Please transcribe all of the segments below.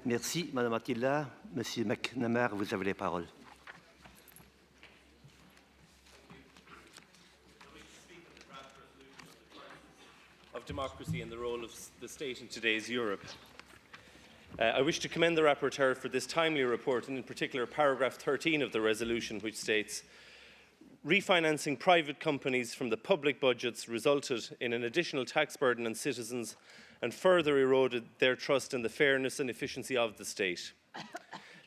Merci, Madame Attila. Monsieur McNamara, vous avez la parole. Of democracy and the role of the state in today's Europe. I wish to commend the rapporteur for this timely report, and in particular paragraph 13 of the resolution, which states, refinancing private companies from the public budgets resulted in an additional tax burden on citizens and further eroded their trust in the fairness and efficiency of the state.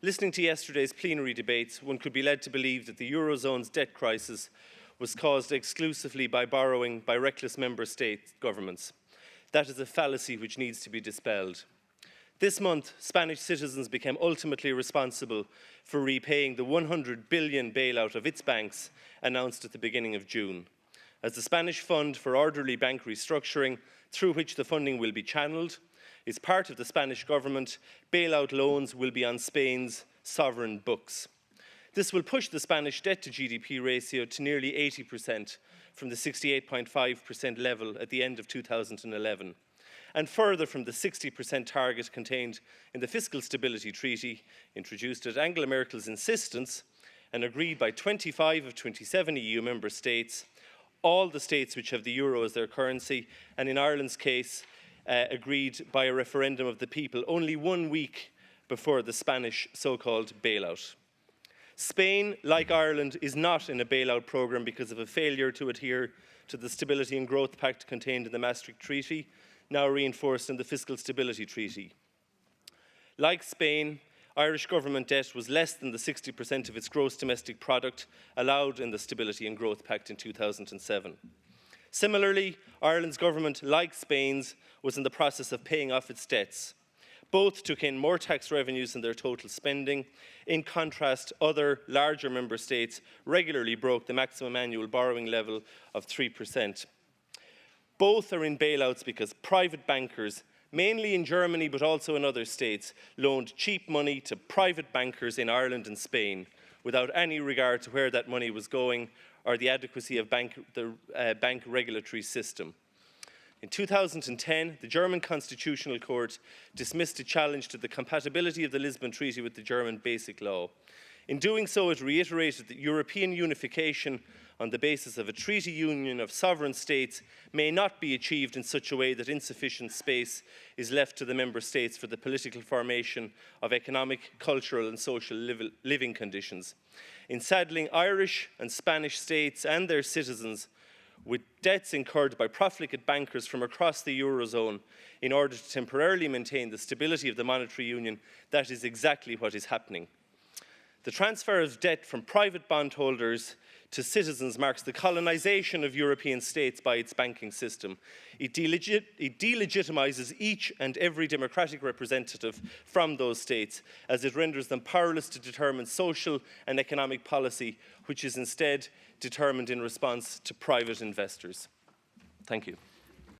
Listening to yesterday's plenary debates, one could be led to believe that the Eurozone's debt crisis was caused exclusively by borrowing by reckless member state governments. That is a fallacy which needs to be dispelled. This month, Spanish citizens became ultimately responsible for repaying the 100 billion bailout of its banks announced at the beginning of June. As the Spanish Fund for Orderly Bank Restructuring, through which the funding will be channelled, is part of the Spanish government, bailout loans will be on Spain's sovereign books. This will push the Spanish debt to GDP ratio to nearly 80% from the 68.5% level at the end of 2011, and further from the 60% target contained in the Fiscal Stability Treaty, introduced at Angela Merkel's insistence and agreed by 25 of 27 EU member states, all the states which have the euro as their currency, and in Ireland's case, agreed by a referendum of the people only 1 week before the Spanish so-called bailout. Spain, like Ireland, is not in a bailout programme because of a failure to adhere to the Stability and Growth Pact contained in the Maastricht Treaty, now reinforced in the Fiscal Stability Treaty. Like Spain, Irish government debt was less than the 60% of its gross domestic product allowed in the Stability and Growth Pact in 2007. Similarly, Ireland's government, like Spain's, was in the process of paying off its debts. Both took in more tax revenues than their total spending. In contrast, other larger member states regularly broke the maximum annual borrowing level of 3%. Both are in bailouts because private bankers, mainly in Germany but also in other states, loaned cheap money to private bankers in Ireland and Spain without any regard to where that money was going or the adequacy of the bank regulatory system. In 2010, the German Constitutional Court dismissed a challenge to the compatibility of the Lisbon Treaty with the German Basic Law. In doing so, it reiterated that European unification on the basis of a treaty union of sovereign states may not be achieved in such a way that insufficient space is left to the member states for the political formation of economic, cultural and social living conditions. In saddling Irish and Spanish states and their citizens with debts incurred by profligate bankers from across the Eurozone in order to temporarily maintain the stability of the monetary union, that is exactly what is happening. The transfer of debt from private bondholders to citizens marks the colonisation of European states by its banking system. It delegitimises each and every democratic representative from those states, as it renders them powerless to determine social and economic policy, which is instead determined in response to private investors. Thank you.